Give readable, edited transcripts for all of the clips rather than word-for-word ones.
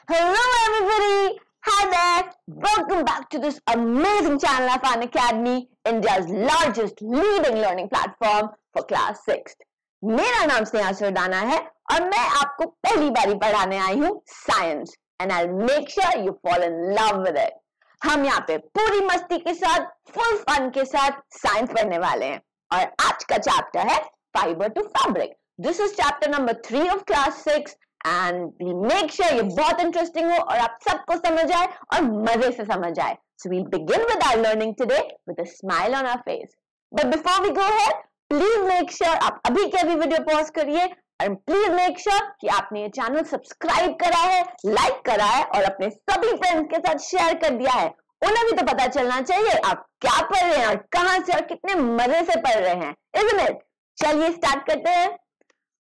Hello everybody! Hi there! Welcome back to this amazing channel of An Academy, India's largest leading learning platform for class 6th. मेरा नाम स्नेहा सरदाना है और मैं आपको पहली बारी पढ़ाने आई हूँ science and I'll make sure you fall in love with it. हम यहाँ पे पूरी मस्ती के साथ, फुल फन के साथ साइंस पढ़ने वाले हैं और आज का चैप्टर है fibre to fabric. This is chapter number 3 of class 6 and we'll make sure ये बहुत इंटरेस्टिंग हो और आप सबको समझ आए और मजे से समझ आए. So we'll begin with our learning today with a smile on our face. But before we go ahead, please make sure आप अभी के अभी वीडियो पॉज करिए और प्लीज मेक श्योर कि आपने ये चैनल सब्सक्राइब करा है, लाइक करा है और अपने सभी फ्रेंड्स के साथ शेयर कर दिया है. उन्हें भी तो पता चलना चाहिए आप क्या पढ़ रहे हैं और कहां से और कितने मजे से पढ़ रहे हैं, isn't it? चलिए स्टार्ट करते हैं.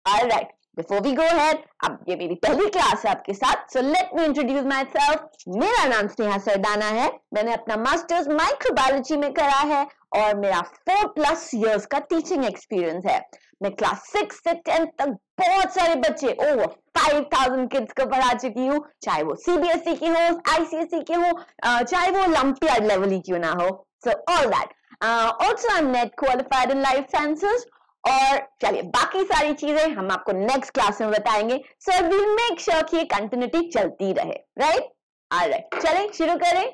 Alright, before we go ahead, अब ये मेरी पहली क्लास है आपके साथ, so let me introduce myself. मेरा नाम स्नेहा सरदाना है. मैंने अपना मास्टर्स माइक्रोबायोलॉजी में करा है और मेरा 4+ years का टीचिंग एक्सपीरियंस है. मैं क्लास 6 से 10 तक बहुत सारे बच्चे, ओवर 5000 किड्स को पढ़ा चुकी हूँ, चाहे वो CBSE की हो, ICSE की हो, चाहे वो ओलंपियाड लेवल ही क्यों ना हो. So all that. Also I'm NET qualified in life sciences. और चलिए बाकी सारी चीजें हम आपको नेक्स्ट क्लास में बताएंगे. सो वील मेक श्योर कि ये कंटिन्यूटी चलती रहे. राइट? ऑलराइट, चलें शुरू करें.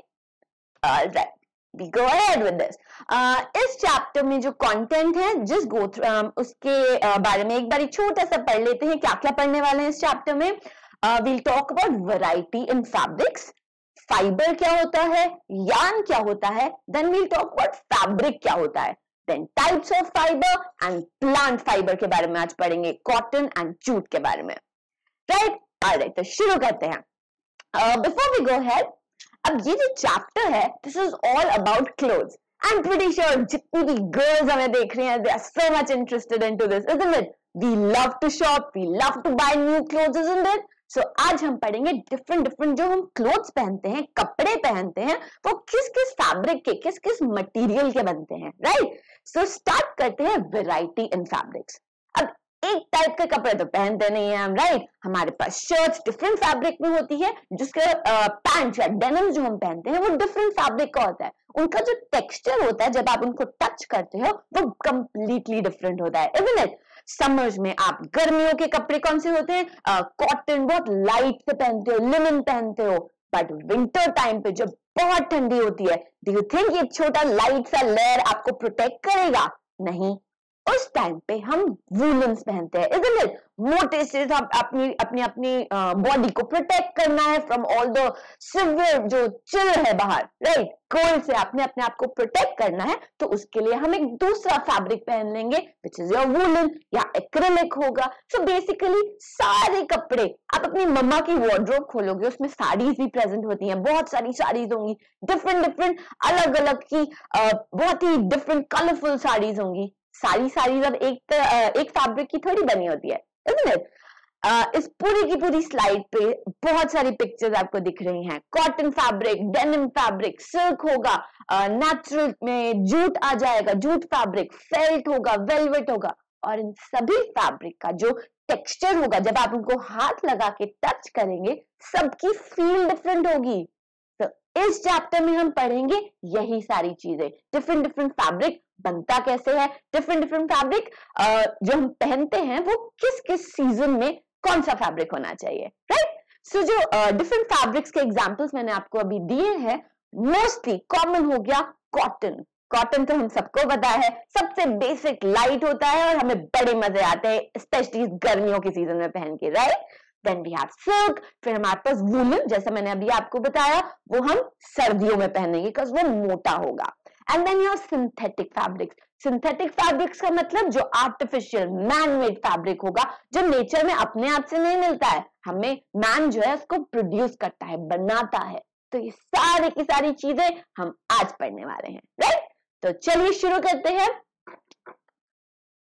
Alright, we go ahead with this. इस चैप्टर में जो कंटेंट है जस्ट गो थ्रू उसके बारे में एक बार छोटा सा पढ़ लेते हैं. क्या क्या पढ़ने वाले हैं इस चैप्टर में. We'll talk about variety in fabrics. Fibre क्या होता है, यार्न क्या होता है, then we'll talk about fabric क्या होता है, then types of fiber and plant fiber के बारे में आज पढ़ेंगे, cotton and jute के बारे में. Right? Alright, तो शुरू करते हैं. Before we go ahead, अब ये जो chapter है, this is all about clothes. I'm pretty sure जितनी भी girls हमें देख रही हैं, they are so much interested into this, isn't it? We love to shop, we love to buy new clothes, isn't it? So आज हम पढ़ेंगे different जो हम क्लोथ्स पहनते हैं, कपड़े पहनते हैं, वो किस किस फैब्रिक के, किस किस मटेरियल के बनते हैं. राइट? सो स्टार्ट करते हैं वैरायटी इन फैब्रिक्स. अब एक टाइप के कपड़े तो पहनते नहीं है हम. राइट? हमारे पास शर्ट्स डिफरेंट फैब्रिक में होती है, जिसके पैंट या डेनिम जो हम पहनते हैं वो डिफरेंट फैब्रिक का होता है. उनका जो टेक्सचर होता है जब आप उनको टच करते हो वो कंप्लीटली डिफरेंट होता है, isn't it? समर्स में आप गर्मियों के कपड़े कौन से होते हैं, कॉटन बहुत लाइट से पहनते हो, लिनन पहनते हो. बट विंटर टाइम पे जब बहुत ठंडी होती है, डू यू थिंक ये छोटा लाइट सा लेयर आपको प्रोटेक्ट करेगा? नहीं. उस टाइम पे हम वूलन्स पहनते हैं, isn't it? मोटे से अपनी बॉडी को प्रोटेक्ट करना है फ्रॉम ऑल द सिवियर जो चिल है बाहर, राइट? कोल्ड से आपने अपने आप को प्रोटेक्ट करना है, तो उसके लिए हम एक दूसरा फैब्रिक पहन लेंगे विच इज योर वूलन या एक्रिलिक होगा. सो बेसिकली सारे कपड़े आप अपनी मम्मा की वार्डरोब खोलोगे, उसमें साड़ीज भी प्रेजेंट होती हैं, बहुत सारी साड़ीज होंगी, डिफरेंट अलग अलग की बहुत ही डिफरेंट कलरफुल साड़ीज होंगी. सारी साड़ीज अब एक फैब्रिक की थोड़ी बनी होती है, isn't it? इस पूरी की पूरी स्लाइड पे बहुत सारी पिक्चर्स आपको दिख रही हैं. Cotton fabric, denim fabric, silk होगा, नेचुरल में जूट आ जाएगा, जूट फैब्रिक, फेल्ट होगा, वेलवेट होगा. और इन सभी फैब्रिक का जो टेक्सचर होगा जब आप उनको हाथ लगा के टच करेंगे, सबकी फील डिफरेंट होगी. तो इस चैप्टर में हम पढ़ेंगे यही सारी चीजें. डिफरेंट फैब्रिक बनता कैसे है, डिफरेंट फैब्रिक जो हम पहनते हैं वो किस किस सीजन में कौन सा फैब्रिक होना चाहिए. राइट? सो जो डिफरेंट फैब्रिक्स के एग्जांपल्स मैंने आपको अभी दिए हैं, मोस्टली कॉमन हो गया कॉटन. कॉटन तो हम सबको पता है, सबसे बेसिक, लाइट होता है और हमें बड़े मजे आते हैं स्पेशली गर्मियों के सीजन में पहन के. Right? Then we have silk, फिर हमारे पास वूलन, जैसा मैंने अभी आपको बताया, वो हम सर्दियों में पहनेंगे बिकॉज वो मोटा होगा. And then you have synthetic fabrics. Synthetic fabrics का मतलब जो आर्टिफिशियल मैन मेड फैब्रिक होगा, जो नेचर में अपने आप से नहीं मिलता है, हमें मैन जो है उसको प्रोड्यूस करता है, बनाता है. तो ये सारी की सारी चीजें हम आज पढ़ने वाले हैं. राइट? तो चलिए शुरू करते हैं.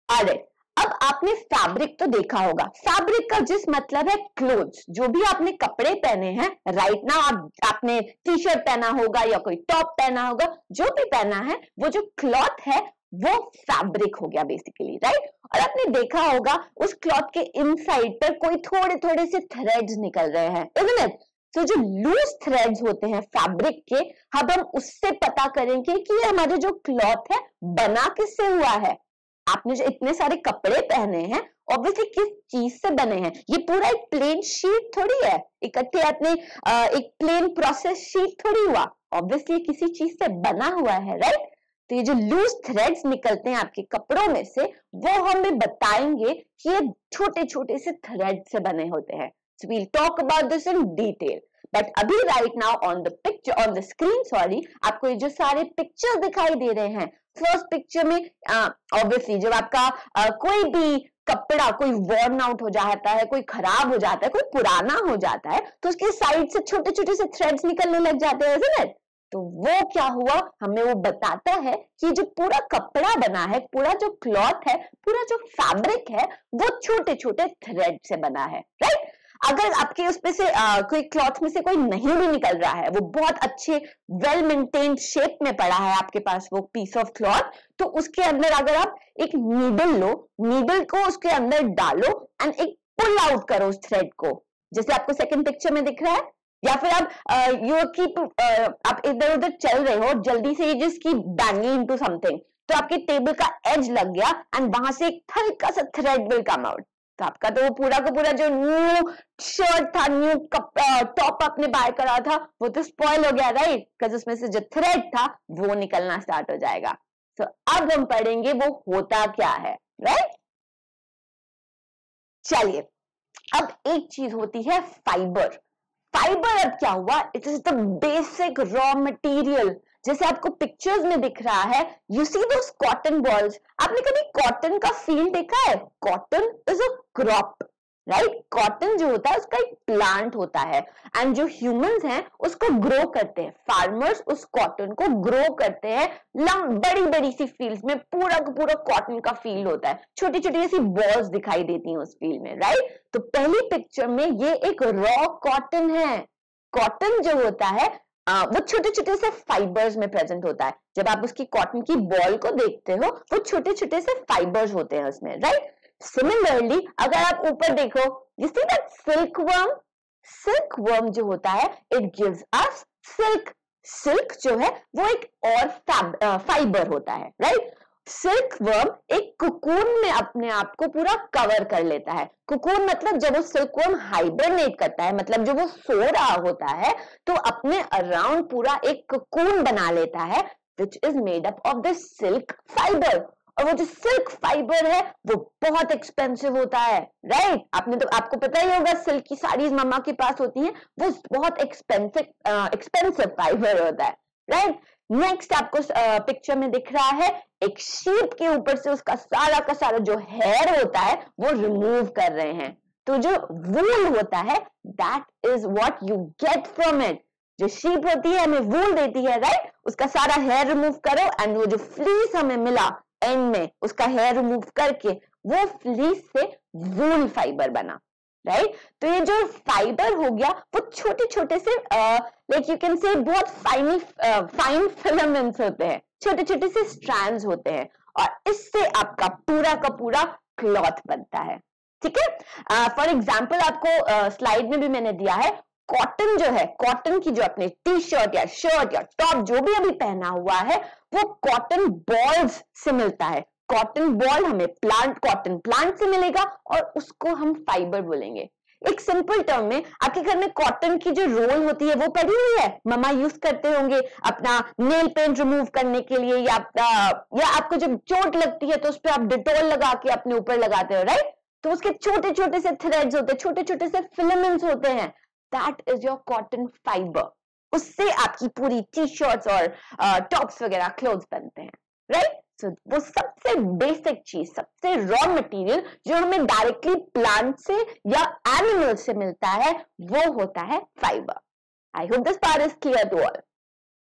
ऑलराइट, अब आपने फैब्रिक तो देखा होगा. फैब्रिक का जिस मतलब है क्लोथ्स, जो भी आपने कपड़े पहने हैं. राइट ना, आपने टी शर्ट पहना होगा या कोई टॉप पहना होगा, जो भी पहना है, वो जो क्लॉथ है वो फैब्रिक हो गया बेसिकली. राइट? और आपने देखा होगा उस क्लॉथ के इनसाइड पर कोई थोड़े थोड़े से थ्रेड्स निकल रहे हैं, isn't it? तो जो लूज थ्रेड्स होते हैं फैब्रिक के, अब हम उससे पता करेंगे कि ये हमारे जो क्लॉथ है बना किससे हुआ है। आपने जो इतने सारे कपड़े पहने हैं ऑब्वियसली किस चीज से बने हैं। ये पूरा एक प्लेन शीट थोड़ी है, इकट्ठे अपने एक प्लेन प्रोसेस शीट थोड़ी हुआ, ऑब्वियसली किसी चीज से बना हुआ है, राइट। तो ये जो लूज थ्रेड्स निकलते हैं आपके कपड़ों में से, वो हमें बताएंगे कि ये छोटे छोटे से थ्रेड से बने होते हैं। So we'll talk about this in detail. But अभी right now on the picture, on the screen, sorry, आपको ये जो सारे पिक्चर दिखाई दे रहे हैं, फर्स्ट पिक्चर में ऑब्वियसली जब आपका कोई भी कपड़ा कोई वर्न आउट हो जाता है, कोई खराब हो जाता है, कोई पुराना हो जाता है, तो उसके साइड से छोटे छोटे से थ्रेड्स निकलने लग जाते हैं, isn't it? तो वो क्या हुआ, हमें वो बताता है कि जो पूरा कपड़ा बना है, पूरा जो क्लॉथ है, पूरा जो फैब्रिक है, वो छोटे छोटे थ्रेड से बना है, राइट। अगर आपके उसमें से कोई क्लॉथ में से कोई नहीं भी निकल रहा है, वो बहुत अच्छे वेल मेंटेन्ड शेप में पड़ा है आपके पास वो पीस ऑफ क्लॉथ, तो उसके अंदर अगर आप एक नीडल लो, नीडल को उसके अंदर डालो एंड एक पुल आउट करो उस थ्रेड को, जैसे आपको सेकंड पिक्चर में दिख रहा है, या फिर आप इधर उधर चल रहे हो, जल्दी से ये just keep banging into something, तो आपके टेबल का एज लग गया एंड वहां से एक हल्का सा थ्रेड विल कम आउट, तो आपका तो वो पूरा का पूरा जो न्यू शर्ट था, न्यू टॉप आपने बाय करा था, वो तो स्पॉइल हो गया, राइट, बिकॉज़ उसमें से जो थ्रेड था वो निकलना स्टार्ट हो जाएगा। तो अब हम पढ़ेंगे वो होता क्या है, राइट। चलिए, अब एक चीज होती है फाइबर। फाइबर अब क्या हुआ, it is the basic raw material. जैसे आपको पिक्चर्स में दिख रहा है, you see those cotton balls. आपने कभी कॉटन का फील्ड देखा है? Cotton is a crop, right. Cotton जो होता है उसका एक प्लांट होता है एंड जो ह्यूमंस हैं उसको ग्रो करते हैं, फार्मर्स उस कॉटन को ग्रो करते हैं बड़ी बड़ी सी फील्ड्स में, पूरा का पूरा कॉटन का फील्ड होता है, छोटी छोटी ऐसी बॉल्स दिखाई देती हैं उस फील्ड में, राइट। तो पहली पिक्चर में ये एक रॉ कॉटन है। कॉटन जो होता है वो छोटे छोटे से फाइबर्स में प्रेजेंट होता है। जब आप उसकी कॉटन की बॉल को देखते हो, वो छोटे छोटे से फाइबर्स होते हैं उसमें, राइट। सिमिलरली अगर आप ऊपर देखो, you see that silk worm, silk worm जो होता है it gives us silk. Silk जो है वो एक और फाइबर होता है, राइट। सिल्क वर्म एक कुकून में अपने आप को पूरा कवर कर लेता है। कुकून मतलब जब वो सिल्क वर्म हाइबरनेट करता है, मतलब जब वो सो रहा होता है, तो अपने अराउंड पूरा एक कुकून बना लेता है which is made up of the silk fibre. और वो जो सिल्क फाइबर है वो बहुत एक्सपेंसिव होता है, राइट। आपको पता ही होगा, सिल्क की साड़ीज मम्मा के पास होती हैं, वो बहुत एक्सपेंसिव फाइबर होता है, राइट। नेक्स्ट आपको पिक्चर में दिख रहा है एक शीप के ऊपर से उसका सारा का सारा जो हेयर होता है वो रिमूव कर रहे हैं। तो जो वूल होता है that is what you get from it. जो शीप होती है हमें वूल देती है, राइट। उसका सारा हेयर रिमूव करो एंड वो जो फ्लीस हमें मिला एंड में, उसका हेयर रिमूव करके वो फ्लीस से वूल फाइबर बना, राइट। तो ये जो फाइबर हो गया वो छोटे छोटे से लाइक यू कैन से बहुत फाइन फिलामेंट्स होते हैं, छोटे छोटे से स्ट्रैंड्स होते हैं, और इससे आपका पूरा का पूरा क्लॉथ बनता है, ठीक है। फॉर एग्जाम्पल आपको स्लाइड में भी मैंने दिया है, कॉटन जो है, कॉटन की जो अपने टी शर्ट या शर्ट या टॉप जो भी अभी पहना हुआ है वो कॉटन बॉल्स से मिलता है। कॉटन बॉल हमें कॉटन प्लांट से मिलेगा और उसको हम फाइबर बोलेंगे। एक सिंपल टर्म में आपके घर में कॉटन की जो रोल होती है वो पड़ी हुई है, मम्मा यूज करते होंगे अपना नेल पेंट रिमूव करने के लिए, या आपको जब चोट लगती है तो उस पर आप डिटॉल लगा के अपने ऊपर लगाते हो, राइट। तो उसके छोटे छोटे से थ्रेड्स होते हैं, छोटे छोटे से फिलामेंट्स होते हैं, that is your cotton fibre. उससे आपकी पूरी टी शर्ट्स और टॉप्स वगैरह क्लोथ्स बनते हैं, राइट। So, वो सबसे बेसिक चीज, सबसे रॉ मटेरियल जो हमें डायरेक्टली प्लांट से या एनिमल से मिलता है वो होता है fibre. I hope this part is clear to all.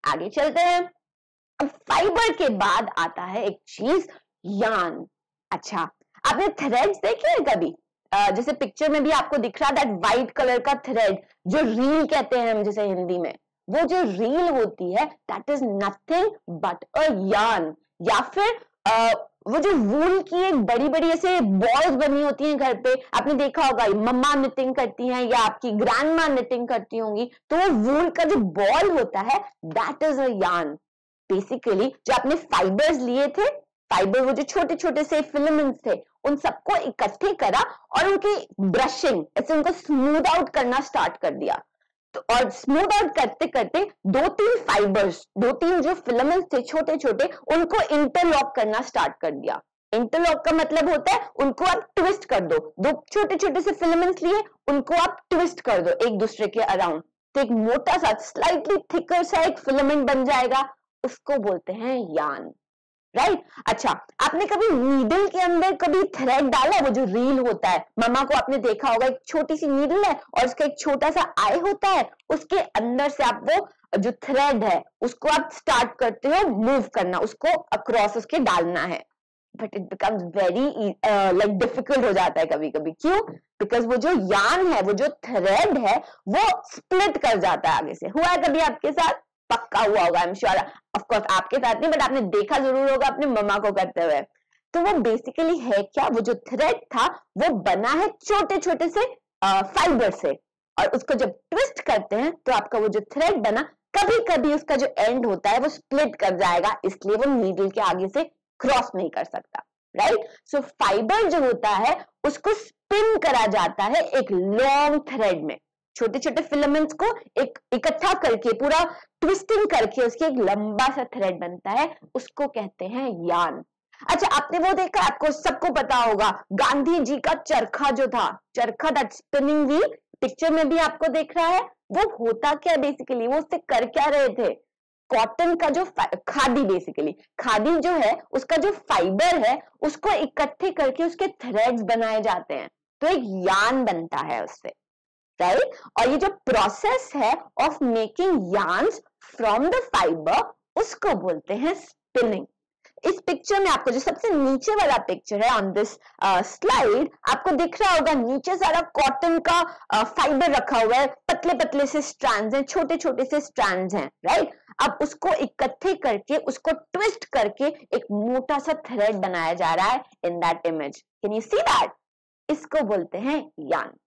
आगे चलते हैं। अब फाइबर के बाद आता है एक चीज, यार्न। अच्छा, आपने थ्रेड्स देखे हैं कभी? जैसे पिक्चर में भी आपको दिख रहा है दैट व्हाइट कलर का थ्रेड, जो रील कहते हैं हम जैसे हिंदी में, वो जो रील होती है that is nothing but a yarn, या फिर वो जो वूल की एक बड़ी बड़ी ऐसे बॉल्स बनी होती हैं घर पे, आपने देखा होगा, मम्मा निटिंग करती हैं या आपकी ग्रैंडमा निटिंग करती होंगी, तो वो वूल का जो बॉल होता है that is a yarn. Basically जो आपने फाइबर्स लिए थे, फाइबर वो जो छोटे छोटे से फिलामेंट्स थे, उन सबको इकट्ठे करा और उनकी ब्रशिंग ऐसे उनको स्मूथ आउट करना स्टार्ट कर दिया। तो और स्मूथ आउट करते करते दो तीन जो फिलामेंट्स थे छोटे छोटे, उनको इंटरलॉक करना स्टार्ट कर दिया। इंटरलॉक का मतलब होता है उनको आप ट्विस्ट कर दो, दो छोटे छोटे से फिलामेंट्स लिए उनको आप ट्विस्ट कर दो एक दूसरे के अराउंड, तो एक मोटा सा स्लाइटली थिकर सा एक फिलामेंट बन जाएगा, उसको बोलते हैं यार्न, राइट? अच्छा, आपने कभी नीडल के अंदर कभी थ्रेड डाला? वो जो रील होता है, मम्मा को आपने देखा होगा, एक छोटी सी नीडल है और उसका एक छोटा सा आई होता है, उसके अंदर से आप वो जो थ्रेड है उसको आप स्टार्ट करते हो मूव करना, उसको अक्रॉस उसके डालना है, but it becomes very like difficult हो जाता है कभी कभी। क्यों? बिकॉज वो जो यार्न है, वो जो थ्रेड है, वो स्प्लिट कर जाता है आगे से। हुआ है कभी आपके साथ? पक्का हुआ होगा, I am sure. Of course आपके साथ नहीं, बट आपने देखा जरूर होगा अपने मम्मा को करते हुए। तो वो बेसिकली है क्या, वो जो थ्रेड था वो बना है छोटे छोटे से फाइबर से, और उसको जब ट्विस्ट करते हैं तो आपका वो जो थ्रेड बना, कभी कभी उसका जो एंड होता है वो स्प्लिट कर जाएगा, इसलिए वो नीडल के आगे से क्रॉस नहीं कर सकता, राइट? सो फाइबर जो होता है उसको स्पिन करा जाता है एक लॉन्ग थ्रेड में, छोटे छोटे फिलामेंट्स को एक इकट्ठा करके पूरा ट्विस्टिंग करके उसके एक लंबा सा थ्रेड बनता है, उसको कहते हैं यार्न। अच्छा, आपने वो देखा, आपको सबको पता होगा, गांधी जी का चरखा जो था, चरखा दैट स्पिनिंग व्हील, पिक्चर में भी आपको दिख रहा है, वो होता क्या बेसिकली, वो उससे कर क्या रहे थे? कॉटन का जो खादी, बेसिकली खादी जो है उसका जो फाइबर है उसको इकट्ठे करके उसके थ्रेड्स बनाए जाते हैं, तो एक यार्न बनता है उससे, राइट? और ये जो प्रोसेस है of making yarns from the fibre, उसको बोलते हैं स्पिनिंग। इस पिक्चर में आपको जो सबसे नीचे वाला पिक्चर है ऑन दिस स्लाइड, आपको दिख रहा होगा नीचे सारा कॉटन का फाइबर रखा हुआ है, पतले पतले से स्ट्रैंड्स हैं, छोटे छोटे से स्ट्रैंड्स हैं, राइट? अब उसको इकट्ठे करके, उसको ट्विस्ट करके एक मोटा सा थ्रेड बनाया जा रहा है in that image. Can you see that? इसको बोलते हैं yarn.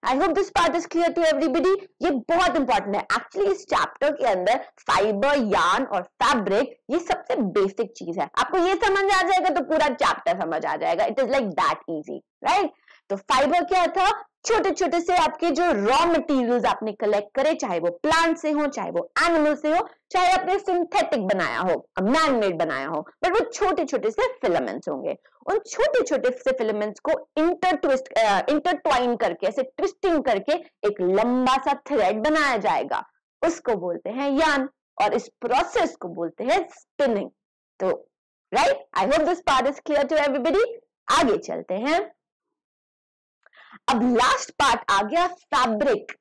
I hope this part is clear to everybody. ये बहुत इंपॉर्टेंट है एक्चुअली इस चैप्टर के अंदर। फाइबर, यार्न और फैब्रिक ये सबसे बेसिक चीज है। आपको ये समझ आ जाएगा तो पूरा चैप्टर समझ आ जाएगा। It is like that easy, right? तो फाइबर क्या था? छोटे छोटे से आपके जो रॉ मटेरियल्स आपने कलेक्ट करे, चाहे वो प्लांट से हो, चाहे वो एनिमल से हो, चाहे आपने सिंथेटिक बनाया हो, मैन मेड बनाया हो, बट वो छोटे छोटे से फिलामेंट्स होंगे। उन छोटे छोटे से फिलामेंट्स को इंटरट्वाइन करके, ऐसे ट्विस्टिंग करके एक लंबा सा थ्रेड बनाया जाएगा, उसको बोलते हैं यार्न, और इस प्रोसेस को बोलते हैं स्पिनिंग। तो right, I hope this part is clear to everybody. आगे चलते हैं। अब लास्ट पार्ट आ गया फैब्रिक।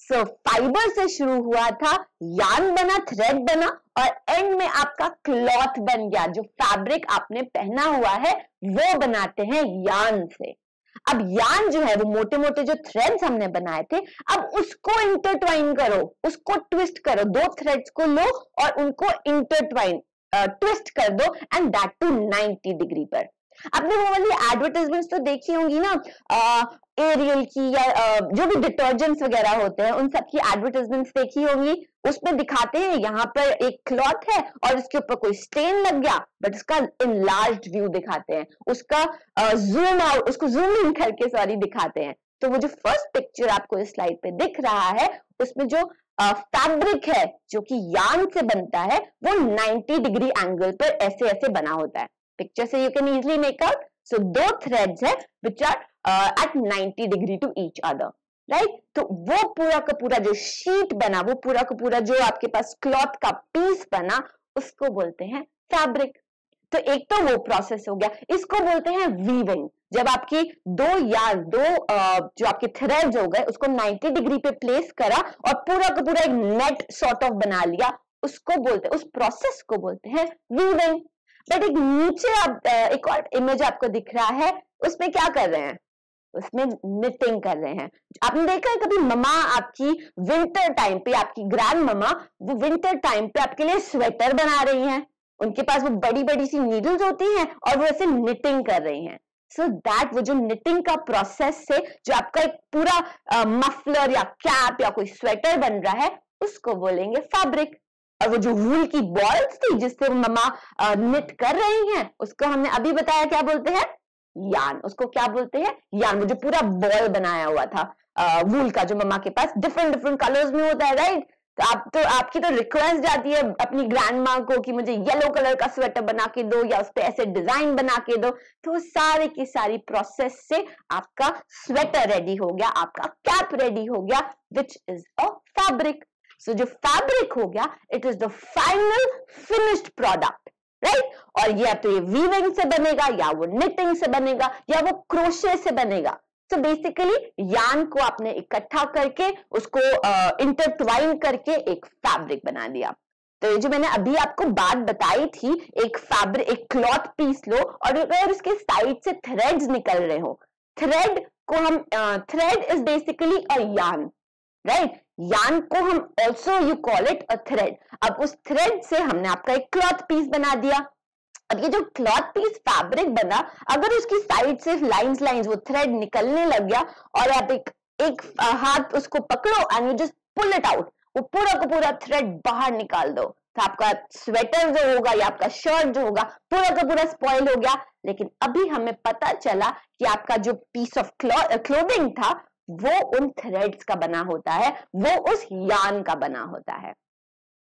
सो फाइबर से शुरू हुआ था, यार्न बना, थ्रेड बना, और एंड में आपका क्लॉथ बन गया। जो फैब्रिक आपने पहना हुआ है वो बनाते हैं यार्न से। अब यार्न जो है वो मोटे मोटे जो थ्रेड्स हमने बनाए थे, अब उसको इंटरट्वाइन करो, उसको ट्विस्ट करो, दो थ्रेड्स को लो और उनको इंटरट्वाइन ट्विस्ट कर दो, एंड दैट टू 90 डिग्री पर। आपने वो वाली एडवर्टाइजमेंट्स तो देखी होंगी ना, एरियल की या जो भी डिटर्जेंट्स वगैरह होते हैं उन सब की एडवर्टाइजमेंट्स देखी होंगी। उसमें दिखाते हैं यहाँ पर एक क्लॉथ है और इसके ऊपर कोई स्टेन लग गया, बट उसका इनलार्ज्ड व्यू दिखाते हैं, उसका जूम आउट, उसको जूम इन करके सॉरी दिखाते हैं। तो वो जो फर्स्ट पिक्चर आपको इस स्लाइड पे दिख रहा है, उसमें जो फैब्रिक है जो कि यार्न से बनता है, वो 90 डिग्री एंगल पर ऐसे ऐसे बना होता है। पिक्चर से you can easily make out. So दो थ्रेड्स है which are at 90 degree to each other, right? तो वो पूरा का पूरा जो शीट बना, वो पूरा का पूरा जो आपके पास क्लॉथ का पीस बना, उसको बोलते हैं फैब्रिक। तो एक तो वो प्रोसेस हो गया, इसको बोलते हैं वीविंग। जब आपकी दो जो आपके थ्रेड्स हो गए, उसको 90 डिग्री पे प्लेस करा और पूरा का पूरा एक नेट सॉर्ट ऑफ बना लिया, उसको बोलते हैं, उस प्रोसेस को बोलते हैं वीविंग। बट एक नीचे आप एक और इमेज आपको दिख रहा है, उसमें क्या कर रहे हैं? उसमें निटिंग कर रहे हैं। आपने देखा है कभी मम्मा आपकी विंटर टाइम पे, आपकी ग्रैंड मम्मा वो विंटर टाइम पे आपके लिए स्वेटर बना रही हैं, उनके पास वो बड़ी बड़ी सी नीडल्स होती हैं और वो ऐसे निटिंग कर रही हैं। सो दैट वो जो निटिंग का प्रोसेस से जो आपका एक पूरा मफलर या कैप या कोई स्वेटर बन रहा है उसको बोलेंगे फैब्रिक। और वो जो वूल की बॉल्स थी जिससे मम्मा निट कर रही हैं उसको हमने अभी बताया क्या बोलते हैं, यान। उसको क्या बोलते हैं, यान। वो जो पूरा बॉल बनाया हुआ था वूल का जो मम्मा के पास डिफरेंट डिफरेंट कलर्स में होता है, राइट। तो आपकी तो रिक्वेस्ट जाती है अपनी ग्रैंड माँ को कि मुझे येलो कलर का स्वेटर बना के दो या उस पे ऐसे डिजाइन बना के दो। तो वो सारे की सारी प्रोसेस से आपका स्वेटर रेडी हो गया, आपका कैप रेडी हो गया, विच इज अ फैब्रिक। सो जो फैब्रिक हो गया it is the final finished product, right. और ये तो ये वीविंग से बनेगा या वो निटिंग से बनेगा या वो क्रोशे से बनेगा। तो बेसिकली यान को आपने इकट्ठा करके उसको इंटरट्वाइन करके एक फैब्रिक बना दिया। तो ये जो मैंने अभी आपको बात बताई थी, एक फैब्रिक, एक क्लॉथ पीस लो और अगर उसके साइड से थ्रेड्स निकल रहे हो, थ्रेड को हम थ्रेड इज बेसिकली अ यान, राइट। यान को हम also you call it a thread. अब उस थ्रेड से हमने आपका एक क्लॉथ पीस बना दिया। अब ये जो क्लॉथ पीस फैब्रिक बना, अगर उसकी साइड से लाइंस वो थ्रेड निकलने लग गया और आप एक हाथ उसको पकड़ो and you just pull it out, वो पूरा का पूरा थ्रेड बाहर निकाल दो, तो आपका स्वेटर जो होगा या आपका शर्ट जो होगा पूरा का पूरा स्पॉइल हो गया। लेकिन अभी हमें पता चला कि आपका जो पीस ऑफ क्लोथिंग था वो उन थ्रेड्स का बना होता है, वो उस यान का बना होता है।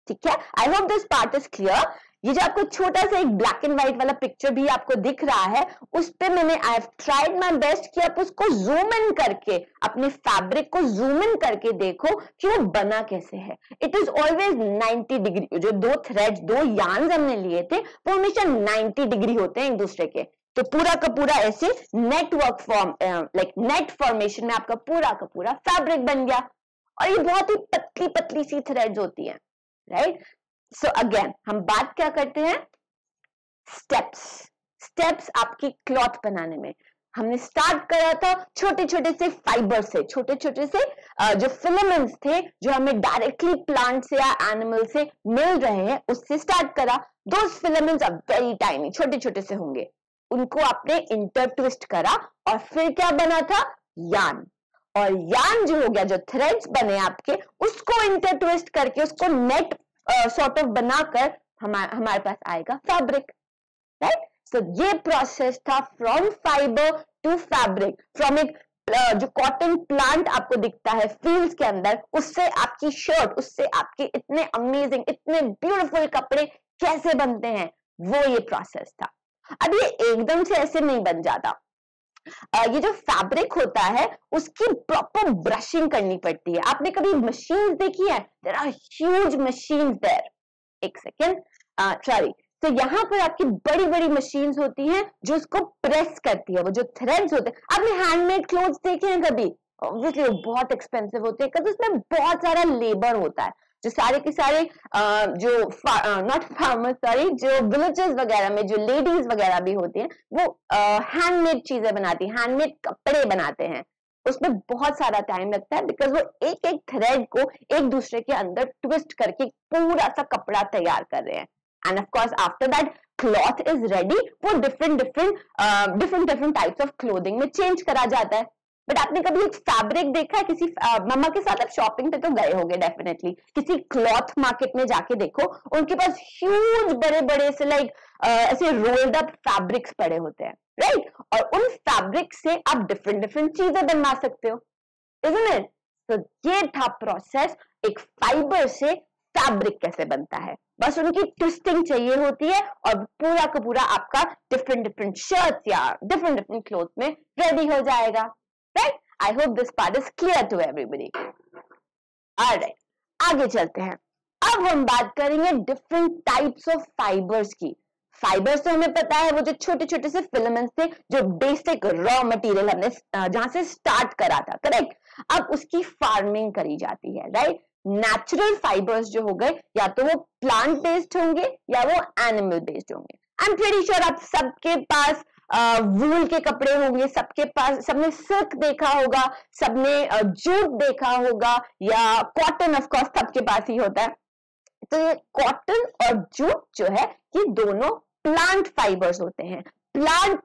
ठीक है, आई hope this part is clear. ये जो आपको छोटा सा एक ब्लैक एंड व्हाइट वाला पिक्चर भी आपको दिख रहा है, उस पे मैंने I have tried my best कि आप उसको जूम इन करके अपने फैब्रिक को जूम इन करके देखो कि वो बना कैसे है। It is always 90 degree. जो दो थ्रेड्स, दो यार्न्स हमने लिए थे वो हमेशा 90 डिग्री होते हैं एक दूसरे के। तो पूरा का पूरा ऐसे network form like net formation में आपका पूरा का पूरा फैब्रिक बन गया। और ये बहुत ही पतली पतली सी थ्रेड्स होती हैं, राइट। सो अगेन हम बात क्या करते हैं, स्टेप्स आपकी क्लॉथ बनाने में। हमने स्टार्ट करा था छोटे छोटे से फाइबर से, छोटे छोटे से जो फिलामेंट्स थे जो हमें डायरेक्टली प्लांट से या एनिमल से मिल रहे हैं उससे स्टार्ट करा। Those filaments are very tiny, छोटे छोटे से होंगे, उनको आपने इंटरट्विस्ट करा और फिर क्या बना था, यान। और यान जो हो गया, जो थ्रेड्स बने आपके, उसको इंटरट्विस्ट करके उसको नेट सॉर्ट ऑफ बनाकर हमारे पास आएगा फैब्रिक, राइट। सो ये प्रोसेस था from fibre to fabric, from एक जो कॉटन प्लांट आपको दिखता है फील्ड्स के अंदर, उससे आपकी शर्ट, उससे आपके इतने अमेजिंग, इतने ब्यूटीफुल कपड़े कैसे बनते हैं, वो ये प्रोसेस था। अब ये एकदम से ऐसे नहीं बन जाता। ये जो फैब्रिक होता है उसकी प्रॉपर ब्रशिंग करनी पड़ती है। आपने कभी मशीन देखी है, there are huge machines there. एक सेकेंड, सॉरी। तो यहाँ पर आपकी बड़ी बड़ी मशीन्स होती हैं जो उसको प्रेस करती है। वो जो थ्रेड्स होते हैं, आपने हैंडमेड क्लोथ्स देखे हैं कभी? ऑब्वियसली वो बहुत एक्सपेंसिव होते हैं क्योंकि उसमें बहुत सारा लेबर होता है। जो सारे के सारे जो नॉट फार्मर्स, सॉरी, जो विलेजेस वगैरह में जो लेडीज वगैरह भी होती हैं वो हैंडमेड चीजें बनाती हैं, हैंडमेड कपड़े बनाते हैं। उसमें बहुत सारा टाइम लगता है बिकॉज वो एक एक थ्रेड को एक दूसरे के अंदर ट्विस्ट करके पूरा सा कपड़ा तैयार कर रहे हैं। End of course after that cloth is ready, वो डिफरेंट टाइप्स ऑफ क्लोथिंग में चेंज करा जाता है। बट आपने कभी एक फैब्रिक देखा है किसी मम्मा के साथ? आप शॉपिंग पे तो गए होंगे डेफिनेटली, किसी क्लॉथ मार्केट में जाके देखो, उनके पास ह्यूज बड़े बड़े से लाइक ऐसे रोल्ड अप फैब्रिक्स पड़े होते हैं, राइट। और उन फैब्रिक से आप डिफरेंट चीजें बनवा सकते हो, इज़न्ट इट? तो ये था प्रोसेस, एक फाइबर से फैब्रिक कैसे बनता है। बस उनकी ट्विस्टिंग चाहिए होती है और पूरा का पूरा आपका डिफरेंट शर्ट्स या डिफरेंट क्लोथ में रेडी हो जाएगा, right. I hope this part is clear to everybody. Alright, आगे चलते हैं। अब हम बात करेंगे डिफरेंट टाइप्स ऑफ फाइबर्स की। फाइबर्स तो हमें पता है वो जो छोटे छोटे से फिलामेंट्स थे, जो बेसिक रॉ मटेरियल हमने जहां से स्टार्ट करा था, करेक्ट। अब उसकी फार्मिंग करी जाती है, राइट। नेचुरल फाइबर्स जो हो गए या तो वो प्लांट बेस्ड होंगे या वो एनिमल बेस्ड होंगे। आई एम प्रीटी श्योर आप सबके पास वूल के कपड़े होंगे, सबके पास, सबने सिल्क देखा होगा, सबने जूट देखा होगा या कॉटन, ऑफ कोर्स सबके पास ही होता है। तो ये कॉटन और जूट जो है ये दोनों प्लांट फाइबर्स होते हैं। प्लांट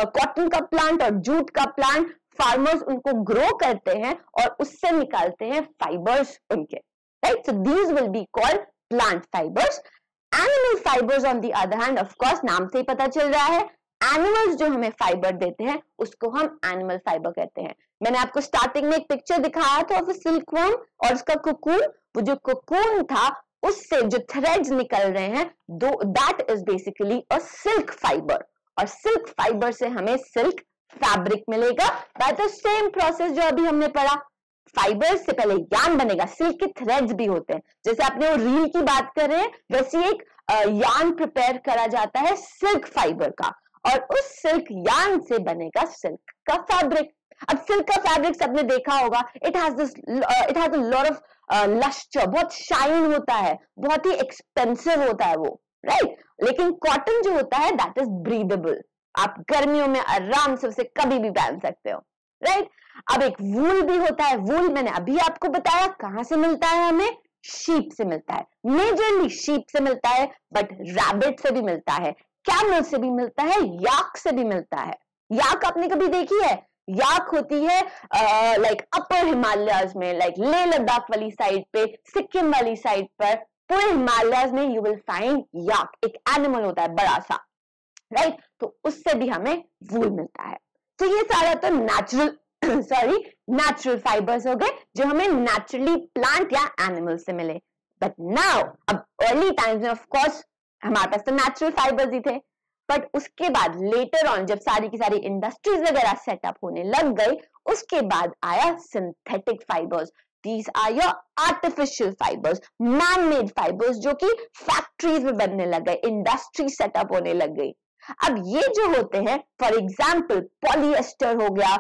कॉटन का प्लांट और जूट का प्लांट, फार्मर्स उनको ग्रो करते हैं और उससे निकालते हैं फाइबर्स उनके, right. So these will be called plant fibres. Animal fibres on the other hand, of course नाम से ही पता चल रहा है, एनिमल्स जो हमें फाइबर देते हैं उसको हम एनिमल फाइबर कहते हैं। मैंने आपको स्टार्टिंग में एक पिक्चर दिखाया था ऑफ सिल्कवर्म और उसका कोकून। वो जो कोकून था उससे जो थ्रेड्स निकल रहे हैं that is basically a silk fibre, और सिल्क फाइबर से हमें सिल्क फैब्रिक मिलेगा बाय द सेम प्रोसेस जो अभी हमने पढ़ा। फाइबर से पहले यार्न बनेगा, सिल्क के थ्रेड्स भी होते हैं, जैसे आपने वो रील की बात कर रहे हैं वैसे एक यार्न प्रिपेयर करा जाता है सिल्क फाइबर का, और उस सिल्क यार्न से बनेगा सिल्क का फैब्रिक। अब सिल्क का फैब्रिक सबने देखा होगा, it has a lot of lustre, बहुत शाइन होता है, बहुत ही एक्सपेंसिव होता है वो, राइट। लेकिन कॉटन जो होता है दैट इज ब्रीदेबल, आप गर्मियों में आराम से उसे कभी भी पहन सकते हो, राइट। अब एक वूल भी होता है, वूल मैंने अभी आपको बताया कहां से मिलता है, हमें शीप से मिलता है, मेजरली शीप से मिलता है, बट रैबिट से भी मिलता है, कैमल से भी मिलता है, याक से भी मिलता है। याक आपने कभी देखी है? याक होती है लाइक अपर हिमालयाज में, लाइक लेह लद्दाख वाली साइड पे, सिक्किम वाली साइड पर, पूरे हिमालयाज में यू विल फाइंड याक, एक एनिमल होता है बड़ा सा, राइट। तो उससे भी हमें वूल मिलता है। तो ये सारा तो नेचुरल फाइबर्स हो गए जो हमें नेचुरली प्लांट या एनिमल से मिले। बट नाउ अब अर्ली टाइम्स में ऑफ कोर्स हमारे पास तो नेचुरल फाइबर्स ही थे, बट उसके बाद लेटर ऑन जब सारी की सारी इंडस्ट्रीज वगैरह सेटअप होने लग गई, उसके बाद आया synthetic fibres. These are your artificial fibers, man-made fibers जो कि फैक्ट्रीज में बनने लग गए, इंडस्ट्री सेटअप होने लग गई। अब ये जो होते हैं, फॉर एग्जाम्पल पॉलिएस्टर हो गया,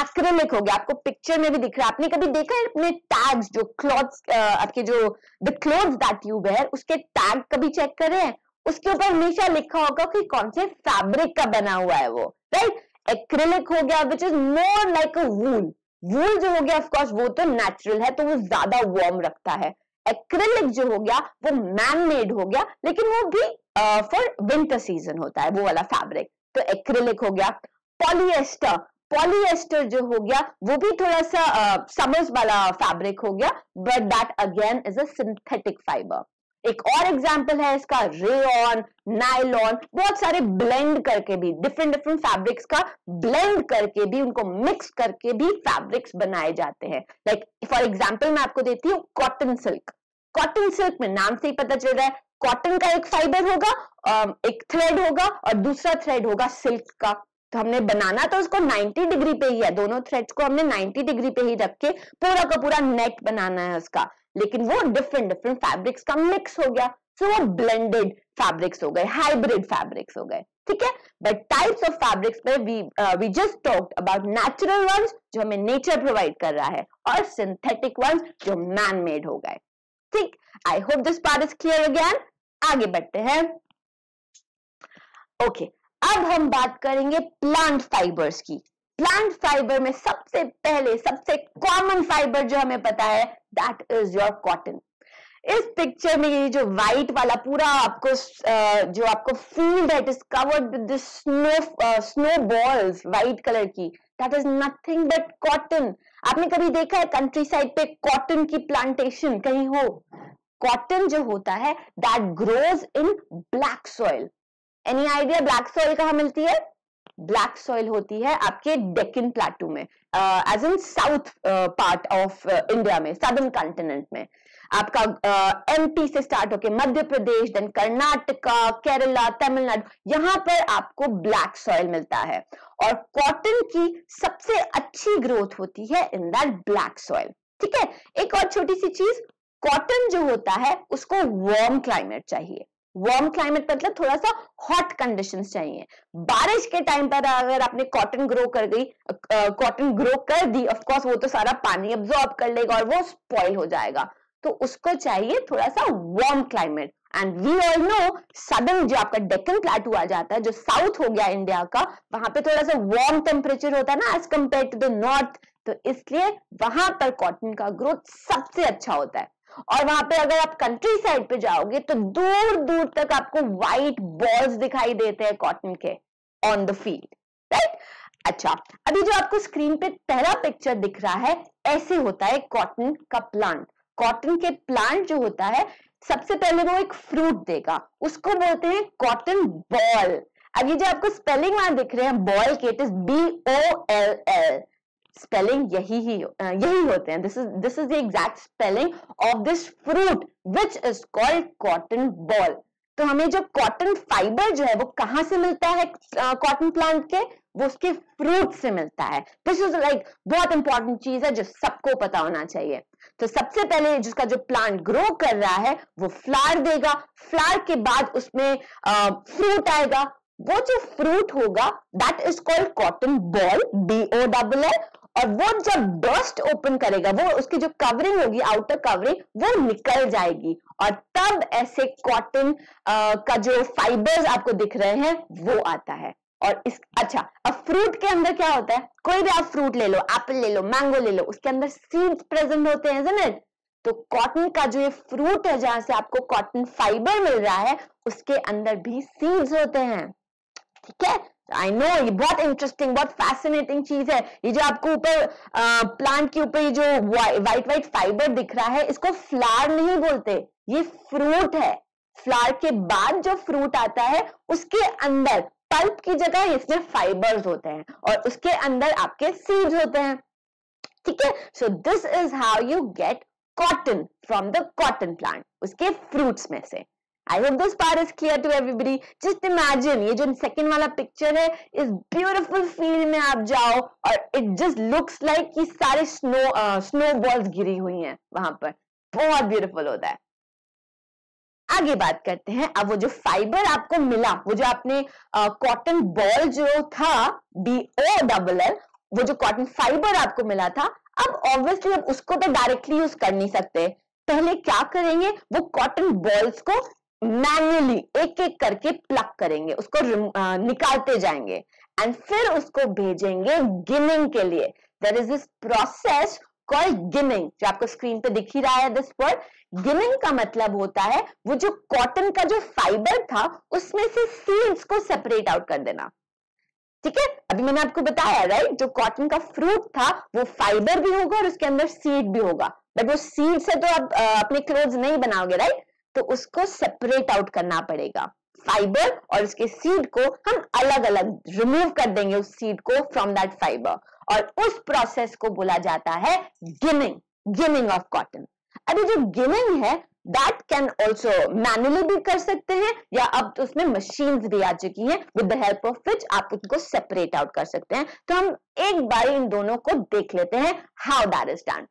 एक्रिलिक हो गया, आपको पिक्चर में भी दिख रहा है, आपने कभी देखा है अपने टैग्स जो क्लॉथ्स आपके जो the clothes that you wear, उसके टैग कभी चेक कर रहे हैं? उसके ऊपर हमेशा लिखा होगा कि कौन से फैब्रिक का बना हुआ है वो, राइट। एक्रिलिक हो गया विच इज मोर लाइक अ वूल, वूल जो हो गया ऑफ कोर्स वो तो नेचुरल है तो वो ज्यादा वार्म रखता है। एक्रिलिक जो हो गया वो मैन मेड हो गया, लेकिन वो भी फॉर विंटर सीजन होता है वो वाला फैब्रिक, तो एक्रिलिक हो गया। पॉलिएस्टर, पॉलिएस्टर जो हो गया वो भी थोड़ा सा समर्स वाला फैब्रिक हो गया, but that again is a synthetic fibre. एक और एग्जांपल है इसका रेयॉन, नायलॉन, बहुत सारे ब्लेंड करके भी डिफरेंट फैब्रिक्स का ब्लेंड करके भी, उनको मिक्स करके भी फैब्रिक्स बनाए जाते हैं। लाइक फॉर एग्जांपल मैं आपको देती हूँ कॉटन सिल्क। कॉटन सिल्क में नाम से ही पता चल रहा है, कॉटन का एक फाइबर होगा, एक थ्रेड होगा और दूसरा थ्रेड होगा सिल्क का। तो हमने बनाना तो उसको 90 डिग्री पे ही है, दोनों थ्रेड्स को हमने 90 डिग्री पे ही रख के पूरा का पूरा नेट बनाना है उसका, लेकिन वो डिफरेंट फैब्रिक्स का मिक्स हो गया, सो वो ब्लेंडेड फैब्रिक्स हो गए, हाइब्रिड फैब्रिक्स हो गए, ठीक है। बट टाइप्स ऑफ फैब्रिक्स में we just talked about natural ones जो हमें नेचर प्रोवाइड कर रहा है, और सिंथेटिक वंस जो मैन मेड हो गए, ठीक। I hope this part is clear again. आगे बढ़ते हैं। ओके, अब हम बात करेंगे प्लांट फाइबर्स की। प्लांट फाइबर में सबसे पहले सबसे कॉमन फाइबर जो हमें पता है दैट इज योर कॉटन। इस पिक्चर में ये जो व्हाइट वाला पूरा आपको जो आपको फील्ड है, it is covered with the snow balls white colour की, that is nothing but cotton. आपने कभी देखा है कंट्री साइड पे कॉटन की प्लांटेशन कहीं हो? कॉटन जो होता है that grows in black soil. Any idea black soil कहाँ मिलती है? ब्लैक सॉइल होती है आपके डेक्कन प्लेटू में, as in south part of India में, सदर्न कॉन्टिनेंट में। आपका एमपी से स्टार्ट होके मध्य प्रदेश, देन कर्नाटका, केरला, तमिलनाडु, यहाँ पर आपको ब्लैक सॉइल मिलता है, और कॉटन की सबसे अच्छी ग्रोथ होती है इन दैट ब्लैक सॉइल, ठीक है। एक और छोटी सी चीज, कॉटन जो होता है उसको वार्म क्लाइमेट चाहिए। वार्म क्लाइमेट मतलब थोड़ा सा हॉट कंडीशंस चाहिए। बारिश के टाइम पर अगर आपने कॉटन ग्रो कर दी, ऑफ कोर्स वो तो सारा पानी अब्सॉर्ब कर लेगा और वो स्पॉइल हो जाएगा, तो उसको चाहिए थोड़ा सा warm climate. And we all know southern जो आपका डेक्कन प्लेटू आ जाता है, जो साउथ हो गया इंडिया का, वहां पे थोड़ा सा वार्म टेम्परेचर होता है ना as compare to the north, तो इसलिए वहां पर कॉटन का ग्रोथ सबसे अच्छा होता है। और वहां पे अगर आप कंट्री साइड पे जाओगे तो दूर दूर तक आपको व्हाइट बॉल्स दिखाई देते हैं कॉटन के ऑन द फील्ड, राइट। अच्छा, अभी जो आपको स्क्रीन पे पहला पिक्चर दिख रहा है, ऐसे होता है कॉटन का प्लांट। कॉटन के प्लांट जो होता है, सबसे पहले वो एक फ्रूट देगा, उसको बोलते हैं कॉटन बॉल। अब ये जो आपको स्पेलिंग वहां दिख रहे हैं बॉल के, इट इज BOLL, स्पेलिंग यही होते हैं। This is the exact spelling of this fruit which is called cotton ball. तो हमें जो कॉटन फाइबर जो है वो कहां से मिलता है कॉटन प्लांट के, वो उसके फ्रूट से मिलता है। दिस इज लाइक बहुत इंपॉर्टेंट चीज है जो सबको पता होना चाहिए। तो सबसे पहले जिसका जो प्लांट ग्रो कर रहा है वो फ्लावर देगा, फ्लावर के बाद उसमें फ्रूट आएगा, वो जो फ्रूट होगा that is called cotton ball, BOLL। और वो जब बर्स्ट ओपन करेगा, वो उसकी जो कवरिंग होगी, आउटर कवरिंग, वो निकल जाएगी और तब ऐसे कॉटन का जो फाइबर्स आपको दिख रहे हैं वो आता है। और अच्छा, अब फ्रूट के अंदर क्या होता है, कोई भी आप फ्रूट ले लो, एप्पल ले लो, मैंगो ले लो, उसके अंदर सीड्स प्रेजेंट होते हैं, isn't it? तो कॉटन का जो ये फ्रूट है जहां से आपको कॉटन फाइबर मिल रहा है, उसके अंदर भी सीड्स होते हैं, ठीक है। आई नो ये बहुत इंटरेस्टिंग, बहुत फैसिनेटिंग चीज है। ये जो आपको ऊपर प्लांट के ऊपर ये जो व्हाइट फाइबर दिख रहा है, इसको फ्लावर नहीं बोलते, ये फ्रूट है। फ्लावर के बाद जो फ्रूट आता है उसके अंदर पल्प की जगह इसमें फाइबर्स होते हैं और उसके अंदर आपके सीड्स होते हैं, ठीक है। So this is how you gate cotton from the cotton plant, उसके फ्रूट्स में से। I hope this part is clear to everybody. Just imagine, ये जो सेकंड वाला पिक्चर है, इस ब्यूटीफुल फील्ड में आप जाओ और इट जस्ट लुक्स लाइक कि सारे स्नो बॉल्स गिरी हुई हैं वहां पर, बहुत ब्यूटीफुल होता है। आगे बात करते हैं, अब वो जो फाइबर आपको मिला, वो जो आपने कॉटन बॉल जो था BOLL, वो जो कॉटन फाइबर आपको मिला था, अब ऑब्वियसली अब उसको तो डायरेक्टली यूज कर नहीं सकते। पहले क्या करेंगे, वो कॉटन बॉल्स को मैन्युअली एक एक करके प्लग करेंगे, उसको निकालते जाएंगे एंड फिर उसको भेजेंगे गिनिंग के लिए। There is this process called ginning, जो आपको स्क्रीन पे दिख ही रहा है दिस वर्ड। गिनिंग का मतलब होता है वो जो कॉटन का जो फाइबर था उसमें से सीड्स को सेपरेट आउट कर देना, ठीक है। अभी मैंने आपको बताया, राइट, जो कॉटन का फ्रूट था वो फाइबर भी होगा और उसके अंदर सीड भी होगा, बट वो सीड से तो आप अपने क्लोथ्स नहीं बनाओगे, राइट। तो उसको सेपरेट आउट करना पड़ेगा, फाइबर और उसके सीड को हम अलग अलग रिमूव कर देंगे, उस सीड को फ्रॉम दैट फाइबर, और उस प्रोसेस को बोला जाता है गिनिंग, गिनिंग ऑफ कॉटन। अभी जो गिनिंग है दैट कैन ऑल्सो मैन्युअली भी कर सकते हैं, या अब तो उसमें मशीन्स भी आ चुकी हैं with the help of which आप उनको सेपरेट आउट कर सकते हैं। तो हम एक बार इन दोनों को देख लेते हैं how that is done.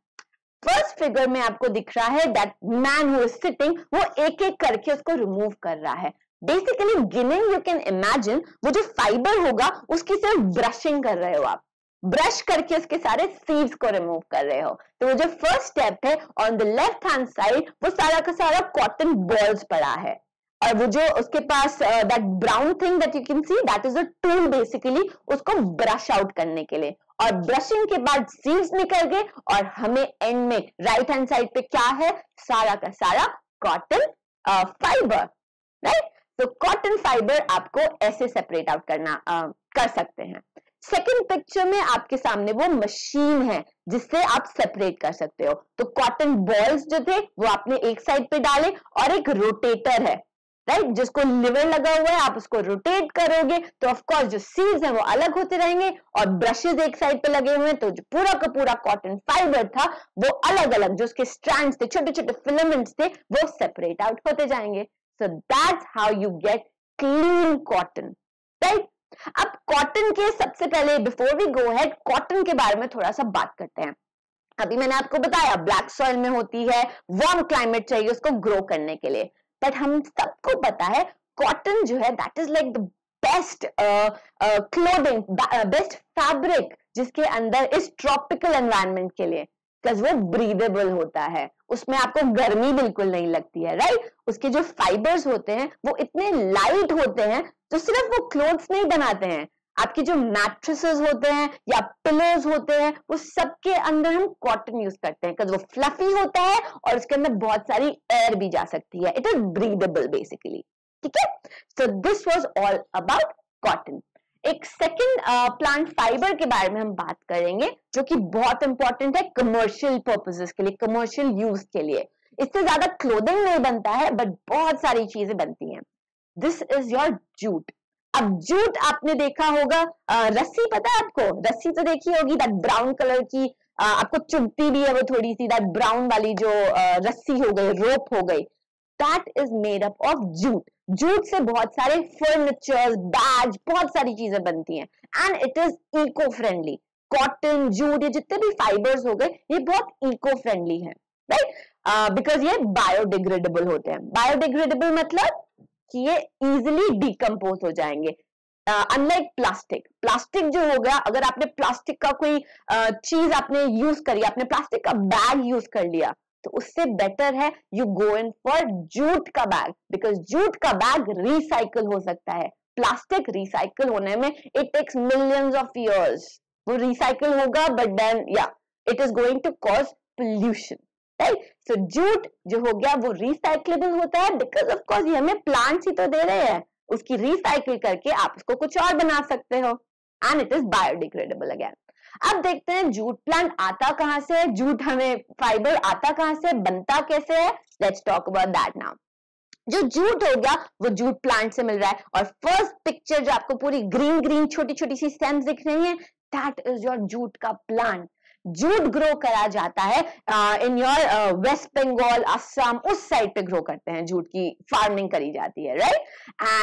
First figure में आपको दिख रहा है that man who is sitting, वो एक एक करके उसको रिमूव कर रहा है। Basically ginning you can imagine, वो जो फाइबर होगा उसकी सिर्फ ब्रशिंग कर रहे हो आप, ब्रश करके उसके सारे सीड्स को रिमूव कर रहे हो। तो वो जो फर्स्ट स्टेप है, on the left hand side वो सारा का सारा कॉटन बॉल्स पड़ा है, और वो जो उसके पास that brown thing that you can see, that is a tool basically, उसको ब्रश आउट करने के लिए। और ब्रशिंग के बाद सीड्स निकल गए और हमें एंड में राइट हैंड साइड पे क्या है, सारा का सारा कॉटन फाइबर, राइट। तो कॉटन फाइबर आपको ऐसे सेपरेट आउट करना कर सकते हैं। सेकंड पिक्चर में आपके सामने वो मशीन है जिससे आप सेपरेट कर सकते हो। तो कॉटन बॉल्स जो थे वो आपने एक साइड पे डाले, और एक रोटेटर है, राइट, जिसको लिवर लगा हुआ है, आप उसको रोटेट करोगे तो ऑफ कोर्स जो सीड्स हैं वो अलग होते रहेंगे, और ब्रशेस एक साइड पे लगे हुए हैं, तो जो पूरा का पूरा कॉटन फाइबर था वो अलग अलग, जो उसके स्ट्रैंड्स थे, छोटे छोटे फिलामेंट्स थे, वो सेपरेट आउट होते जाएंगे। So that's how you get clean cotton, right. अब कॉटन के सबसे पहले, before we go head, cotton के बारे में थोड़ा सा बात करते हैं। अभी मैंने आपको बताया ब्लैक सॉइल में होती है, वार्म क्लाइमेट चाहिए उसको ग्रो करने के लिए, बट हम सबको पता है कॉटन जो है that is like the best clothing, best fabric जिसके अंदर इस ट्रॉपिकल एनवायरनमेंट के लिए, बिकॉज वो ब्रीदेबल होता है, उसमें आपको गर्मी बिल्कुल नहीं लगती है, राइट। उसके जो फाइबर्स होते हैं वो इतने लाइट होते हैं तो सिर्फ वो क्लोथ्स नहीं बनाते हैं, आपके जो मैट्रेसेस होते हैं या पिलोज होते हैं वो सबके अंदर हम कॉटन यूज करते हैं, बिकॉज वो फ्लफी होता है और उसके अंदर बहुत सारी एयर भी जा सकती है. It is breathable basically. ठीक है, so this was all about cotton. एक सेकंड प्लांट फाइबर के बारे में हम बात करेंगे जो कि बहुत इंपॉर्टेंट है कमर्शियल पर्पसेस के लिए, कमर्शियल यूज के लिए. इससे ज्यादा क्लोथिंग नहीं बनता है बट बहुत सारी चीजें बनती हैं. This is your jute. अब जूट आपने देखा होगा, रस्सी पता है आपको, रस्सी तो देखी होगी, दैट ब्राउन कलर की, आपको चुभती भी है वो थोड़ी सी, दैट ब्राउन वाली जो रस्सी हो गई, रोप हो गई, that is made up of jute. Jute से बहुत सारे फर्नीचर, बैग, बहुत सारी चीजें बनती हैं and it is eco friendly. Cotton, jute, ये जितने भी फाइबर्स हो गए ये बहुत इको फ्रेंडली है, राइट, बिकॉज ये बायोडिग्रेडेबल होते हैं. बायोडिग्रेडेबल मतलब कि ये इजिली डिकम्पोज हो जाएंगे, अनलाइक प्लास्टिक. प्लास्टिक जो हो गया, अगर आपने प्लास्टिक का कोई चीज आपने यूज करी, आपने प्लास्टिक का बैग यूज कर लिया, तो उससे बेटर है you go in for jute का बैग, बिकॉज जूट का बैग रिसाइकल हो सकता है. प्लास्टिक रिसाइकल होने में it takes millions of years. वो रिसाइकल होगा बट देन या it is going to cause pollution, right. So jute जो हो गया वो रिसाइक्लेबल होता है बिकॉज ऑफ कोर्स ये हमें प्लांट्स ही तो दे रहे हैं, उसकी रिसाइकिल करके आप उसको कुछ और बना सकते हो and it is biodegradable again. अब देखते हैं जूट प्लांट आता कहां से है, जूट हमें फाइबर आता कहां से, बनता कैसे है. Let's talk about that now. जो जूट हो गया वो जूट प्लांट से मिल रहा है, और फर्स्ट पिक्चर जो आपको पूरी ग्रीन ग्रीन छोटी छोटी सी स्टेम्स दिख रही है, दैट इज योर जूट का प्लांट. जूट ग्रो करा जाता है इन योर वेस्ट बंगाल, असम, उस साइड पे ग्रो करते हैं, जूट की फार्मिंग करी जाती है, राइट.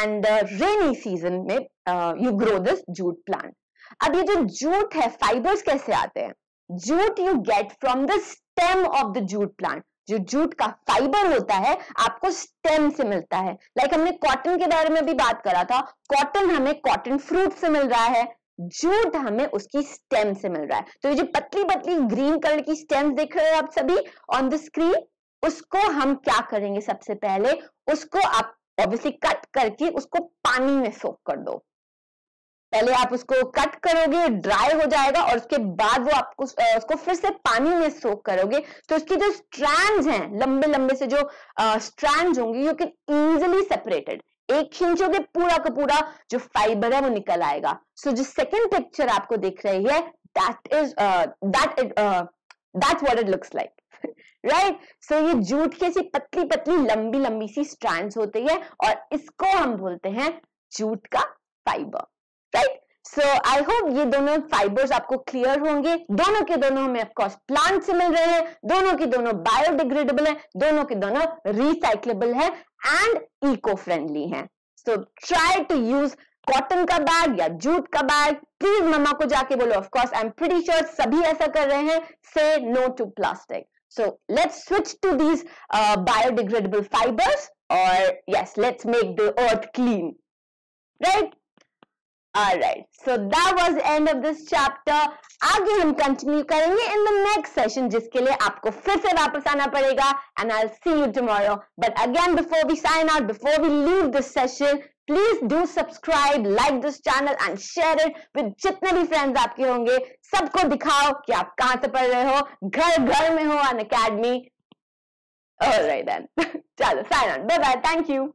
एंड रेनी सीजन में you grow this jute plant. अब ये जो जूट है, फाइबर्स कैसे आते हैं, jute you get from the stem of the jute plant. जो जूट का फाइबर होता है आपको स्टेम से मिलता है. लाइक हमने कॉटन के बारे में भी बात करा था, कॉटन हमें कॉटन फ्रूट से मिल रहा है, जूट हमें उसकी स्टेम से मिल रहा है. तो ये जो पतली पतली ग्रीन कलर की स्टेम देख रहे हो आप सभी ऑन द स्क्रीन, उसको हम क्या करेंगे, सबसे पहले उसको आप ऑब्वियसली कट करके उसको पानी में सोक कर दो. पहले आप उसको कट करोगे, ड्राई हो जाएगा, और उसके बाद वो आपको उसको फिर से पानी में सोक करोगे, तो उसकी जो स्ट्रैंड्स हैं, लंबे लंबे से जो स्ट्रैंड्स होंगे, यू कैन इजीली सेपरेटेड. एक खींचोगे पूरा का पूरा जो फाइबर है वो निकल आएगा. सो जो सेकंड पिक्चर आपको दिख रही है, that's what it looks like, right. So ये जूट की ऐसी पतली पतली लंबी लंबी सी स्ट्रैंड्स होती है और इसको हम बोलते हैं जूट का fibre, right. So I hope ये दोनों फाइबर्स आपको क्लियर होंगे. दोनों के दोनों हमें ऑफकोर्स प्लांट से मिल रहे हैं, दोनों के दोनों बायोडिग्रेडेबल है, दोनों के दोनों रिसाइक्लेबल है एंड इको फ्रेंडली है. So try to use cotton का बैग या जूट का बैग. प्लीज मम्मा को जाके बोलो, of course I am pretty sure सभी ऐसा कर रहे हैं, say no to plastic. So let's switch to these biodegradable fibers, or yes, let's make the earth clean, right? All right, so that was the end of this chapter. आगे हम continue करेंगे in the next session, जिसके लिए आपको फिर से वापस आना पड़ेगा, and I'll see you tomorrow. But again, before we sign out, before we leave this session, please do subscribe, like this channel and share it with जितने भी friends आपके होंगे. सबको दिखाओ कि आप कहां से पढ़ रहे हो, घर घर में हो, Unacademy. All right then. चलो sign on. Bye bye. Thank you.